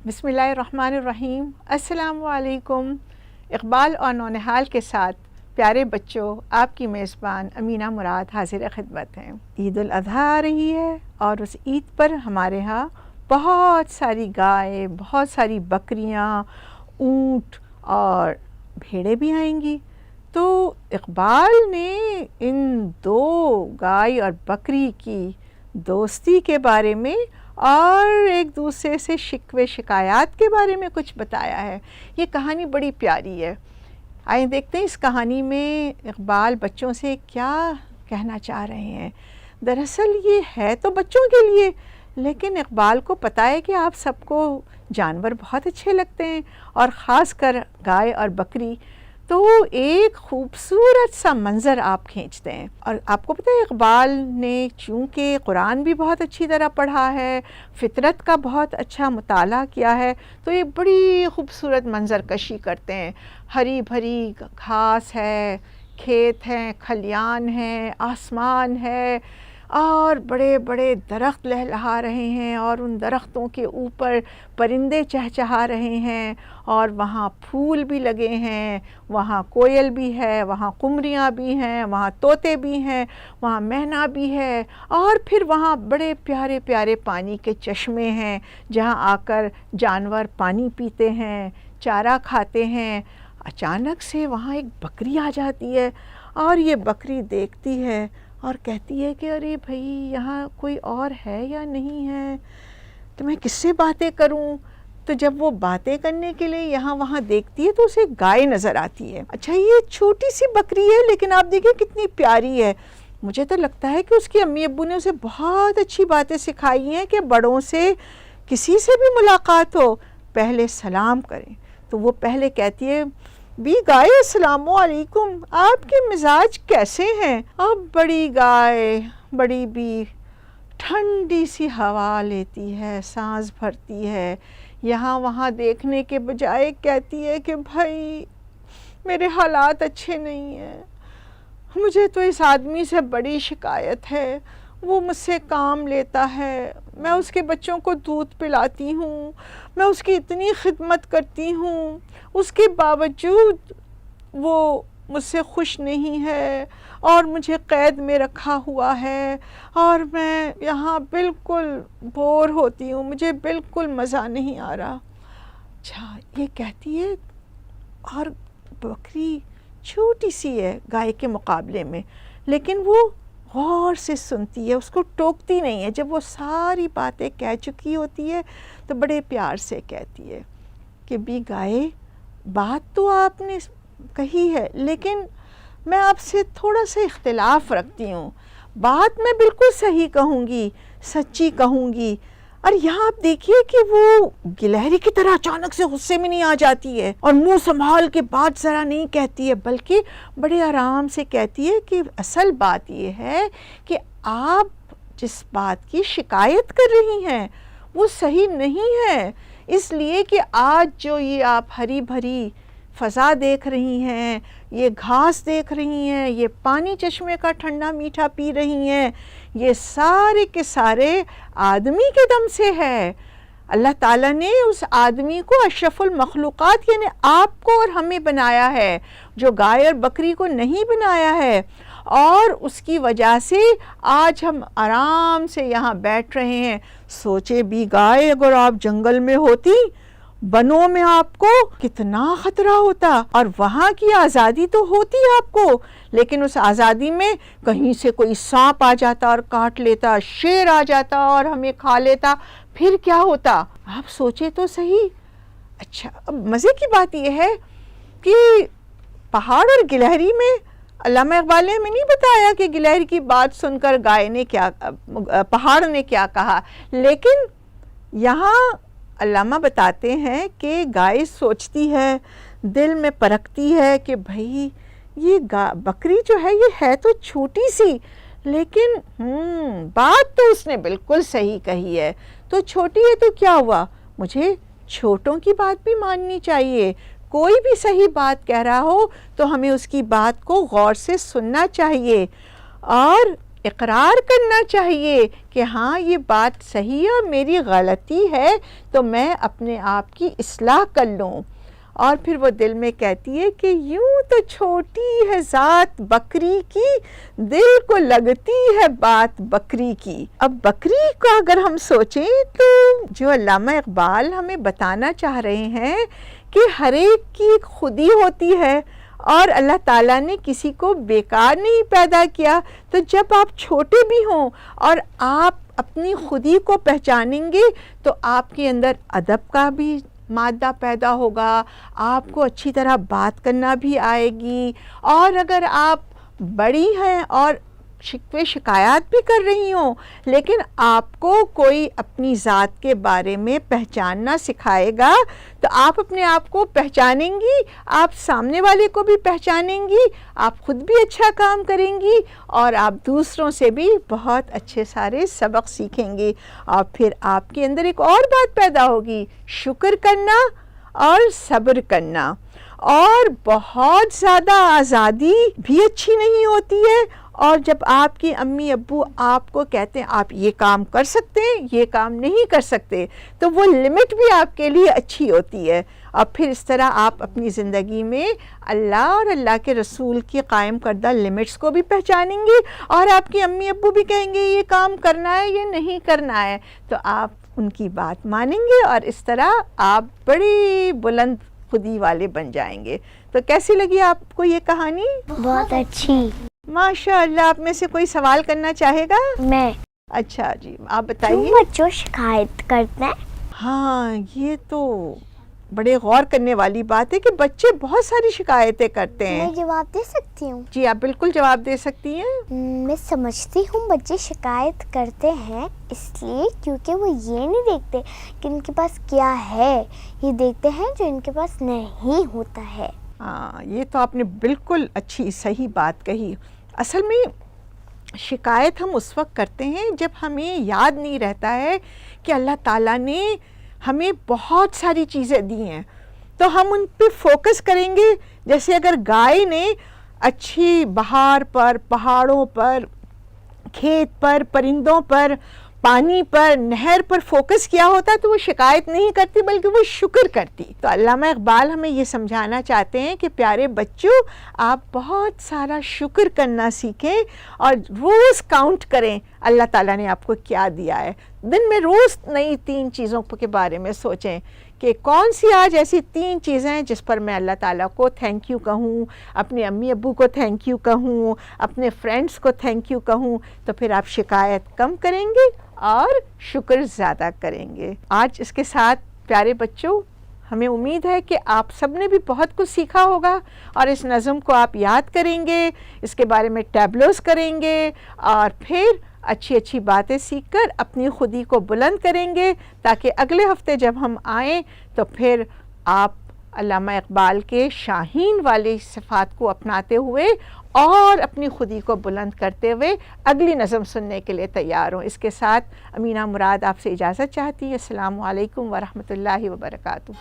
बिस्मिल्लाहिर्रहमानिर्रहीम। अस्सलाम वालेकुम। इकबाल और नौनिहाल के साथ प्यारे बच्चों, आपकी मेज़बान अमीना मुराद हाजिर खिदमत हैं। ईद उल अज़हा आ रही है और उस ईद पर हमारे यहाँ बहुत सारी गाय, बहुत सारी बकरियाँ, ऊँट और भेड़ें भी आएंगी। तो इकबाल ने इन दो गाय और बकरी की दोस्ती के बारे में और एक दूसरे से शिकवे शिकायत के बारे में कुछ बताया है। ये कहानी बड़ी प्यारी है। आइए देखते हैं इस कहानी में इकबाल बच्चों से क्या कहना चाह रहे हैं। दरअसल ये है तो बच्चों के लिए, लेकिन इकबाल को पता है कि आप सबको जानवर बहुत अच्छे लगते हैं और ख़ास कर गाय और बकरी। तो एक खूबसूरत सा मंज़र आप खींचते हैं। और आपको पता है इकबाल ने चूँकि कुरान भी बहुत अच्छी तरह पढ़ा है, फ़ितरत का बहुत अच्छा मुताला किया है, तो ये बड़ी खूबसूरत मंज़र कशी करते हैं। हरी भरी घास है, खेत हैं, खलियान हैं, आसमान है और बड़े बड़े दरख्त लहलहा रहे हैं और उन दरख्तों के ऊपर परिंदे चहचहा रहे हैं और वहाँ फूल भी लगे हैं, वहाँ कोयल भी है, वहाँ कुमरियाँ भी हैं, वहाँ तोते भी हैं, वहाँ मैना भी है और फिर वहाँ बड़े प्यारे प्यारे पानी के चश्मे हैं जहाँ आकर जानवर पानी पीते हैं, चारा खाते हैं। अचानक से वहाँ एक बकरी आ जाती है और ये बकरी देखती है और कहती है कि अरे भाई, यहाँ कोई और है या नहीं है, तो मैं किससे बातें करूं। तो जब वो बातें करने के लिए यहाँ वहाँ देखती है तो उसे गाय नज़र आती है। अच्छा, ये छोटी सी बकरी है लेकिन आप देखिए कितनी प्यारी है। मुझे तो लगता है कि उसकी अम्मी अब्बू ने उसे बहुत अच्छी बातें सिखाई हैं कि बड़ों से किसी से भी मुलाकात हो पहले सलाम करें। तो वो पहले कहती है, बी गाय अस्सलामु अलैकुम, आपके मिजाज कैसे हैं। अब बड़ी गाय, बड़ी बी ठंडी सी हवा लेती है, सांस भरती है, यहाँ वहाँ देखने के बजाय कहती है कि भाई मेरे हालात अच्छे नहीं हैं, मुझे तो इस आदमी से बड़ी शिकायत है। वो मुझसे काम लेता है, मैं उसके बच्चों को दूध पिलाती हूँ, मैं उसकी इतनी खिदमत करती हूँ, उसके बावजूद वो मुझसे खुश नहीं है और मुझे कैद में रखा हुआ है और मैं यहाँ बिल्कुल बोर होती हूँ, मुझे बिल्कुल मज़ा नहीं आ रहा। अच्छा, ये कहती है और बकरी छोटी सी है गाय के मुकाबले में, लेकिन वो गौर से सुनती है, उसको टोकती नहीं है। जब वो सारी बातें कह चुकी होती है तो बड़े प्यार से कहती है कि बी गाय, बात तो आपने कही है लेकिन मैं आपसे थोड़ा सा इख्तिलाफ रखती हूँ। बात मैं बिल्कुल सही कहूँगी, सच्ची कहूँगी। और यहाँ आप देखिए कि वो गिलहरी की तरह अचानक से गुस्से में नहीं आ जाती है और मुंह संभाल के बात ज़रा नहीं कहती है, बल्कि बड़े आराम से कहती है कि असल बात ये है कि आप जिस बात की शिकायत कर रही हैं वो सही नहीं है, इसलिए कि आज जो ये आप हरी भरी फ़ज़ा देख रही हैं, ये घास देख रही हैं, ये पानी चश्मे का ठंडा मीठा पी रही हैं, ये सारे के सारे आदमी के दम से है। अल्लाह ताला ने उस आदमी को अशरफुल मखलूक़ात यानी आपको और हमें बनाया है, जो गाय और बकरी को नहीं बनाया है। और उसकी वजह से आज हम आराम से यहाँ बैठ रहे हैं। सोचे भी गाय, अगर आप जंगल में होती, बनों में आपको कितना खतरा होता और वहाँ की आज़ादी तो होती आपको, लेकिन उस आज़ादी में कहीं से कोई सांप आ जाता और काट लेता, शेर आ जाता और हमें खा लेता, फिर क्या होता। आप सोचे तो सही। अच्छा, अब मज़े की बात यह है कि पहाड़ और गिलहरी में अल्लामा इकबाल ने हमें नहीं बताया कि गिलहरी की बात सुनकर गाय ने क्या, पहाड़ ने क्या कहा, लेकिन यहाँ अल्लामा बताते हैं कि गाय सोचती है, दिल में परखती है कि भाई ये बकरी जो है ये है तो छोटी सी, लेकिन बात तो उसने बिल्कुल सही कही है। तो छोटी है तो क्या हुआ, मुझे छोटों की बात भी माननी चाहिए। कोई भी सही बात कह रहा हो तो हमें उसकी बात को गौर से सुनना चाहिए। और اقرار کرنا چاہیے کہ ہاں یہ بات صحیح ہے، میری غلطی ہے، تو میں اپنے آپ کی اصلاح کر لوں۔ اور پھر وہ دل میں کہتی ہے کہ یوں تو چھوٹی ہے ذات بکری کی، دل کو لگتی ہے بات بکری کی۔ اب بکری کو اگر ہم سوچیں تو جو علامہ اقبال ہمیں بتانا چاہ رہے ہیں کہ ہر ایک کی ایک خودی ہوتی ہے، اور اللہ تعالیٰ نے کسی کو بیکار نہیں پیدا کیا۔ تو جب آپ چھوٹے بھی ہوں اور آپ اپنی خودی کو پہچانیں گے تو آپ کے اندر ادب کا بھی مادہ پیدا ہوگا، آپ کو اچھی طرح بات کرنا بھی آئے گی، اور اگر آپ بڑی ہیں اور شکوے شکایات بھی کر رہی ہوں لیکن آپ کو کوئی اپنی ذات کے بارے میں پہچاننا سکھائے گا تو آپ اپنے آپ کو پہچانیں گی، آپ سامنے والے کو بھی پہچانیں گی، آپ خود بھی اچھا کام کریں گی، اور آپ دوسروں سے بھی بہت اچھے سارے سبق سیکھیں گی۔ اور پھر آپ کے اندر ایک اور بات پیدا ہوگی، شکر کرنا اور صبر کرنا۔ اور بہت زیادہ آزادی بھی اچھی نہیں ہوتی ہے، اور جب آپ کی امی ابو آپ کو کہتے ہیں آپ یہ کام کر سکتے ہیں، یہ کام نہیں کر سکتے، تو وہ لمٹ بھی آپ کے لیے اچھی ہوتی ہے۔ اور پھر اس طرح آپ اپنی زندگی میں اللہ اور اللہ کے رسول کی قائم کردہ لمٹس کو بھی پہچانیں گے، اور آپ کی امی ابو بھی کہیں گے یہ کام کرنا ہے یہ نہیں کرنا ہے، تو آپ ان کی بات مانیں گے، اور اس طرح آپ بڑی بلند خودی والے بن جائیں گے۔ تو کیسی لگی آپ کو یہ کہانی؟ بہت اچھی۔ ماشاء اللہ۔ آپ میں سے کوئی سوال کرنا چاہے گا؟ میں۔ اچھا جی، آپ بتائیے۔ بچوں شکایت کرتے ہیں؟ ہاں، یہ تو بڑے غور کرنے والی بات ہے کہ بچے بہت ساری شکایتیں کرتے ہیں۔ میں جواب دے سکتی ہوں؟ جی آپ بالکل جواب دے سکتی ہیں۔ میں سمجھتی ہوں بچے شکایت کرتے ہیں اس لیے کیونکہ وہ یہ نہیں دیکھتے کہ ان کے پاس کیا ہے، یہ دیکھتے ہیں جو ان کے پاس نہیں ہوتا ہے۔ ہاں، یہ تو آپ نے بالکل اچھی صحیح بات کہی۔ اصل میں شکایت ہم اس وقت کرتے ہیں جب ہمیں یاد نہیں رہتا ہے کہ اللہ تعالیٰ نے ہمیں بہت ساری چیزیں دی ہیں، تو ہم ان پہ فوکس کریں گے۔ جیسے اگر گائے نے اچھی بہار پر، پہاڑوں پر، کھیت پر، پرندوں پر، پانی پر، نہر پر فوکس کیا ہوتا تو وہ شکایت نہیں کرتی بلکہ وہ شکر کرتی۔ تو علامہ اقبال ہمیں یہ سمجھانا چاہتے ہیں کہ پیارے بچوں، آپ بہت سارا شکر کرنا سیکھیں اور روز کاؤنٹ کریں اللہ تعالیٰ نے آپ کو کیا دیا ہے۔ دن میں روز نئی 3 چیزوں کے بارے میں سوچیں کہ کون سی آج ایسی 3 چیزیں ہیں جس پر میں اللہ تعالیٰ کو تھینک یو کہوں، اپنے امی ابو کو تھینک یو کہوں، اپنے فرینڈس کو تھینک یو کہوں، تو پھر آپ شکایت کم کریں گے اور شکر زیادہ کریں گے۔ آج اس کے ساتھ پیارے بچوں، ہمیں امید ہے کہ آپ سب نے بھی بہت کچھ سیکھا ہوگا، اور اس نظم کو آپ یاد کریں گے، اس کے بارے میں ٹیبلوز کریں گے، اور پھر اچھی اچھی باتیں سیکھ کر اپنی خودی کو بلند کریں گے، تاکہ اگلے ہفتے جب ہم آئیں تو پھر آپ علامہ اقبال کے شاہین والی صفات کو اپناتے ہوئے اور اپنی خودی کو بلند کرتے ہوئے اگلی نظم سننے کے لیے تیار ہوں۔ اس کے ساتھ امینہ مراد آپ سے اجازت چاہتی ہے۔ السلام علیکم ورحمۃ اللہ وبرکاتہ۔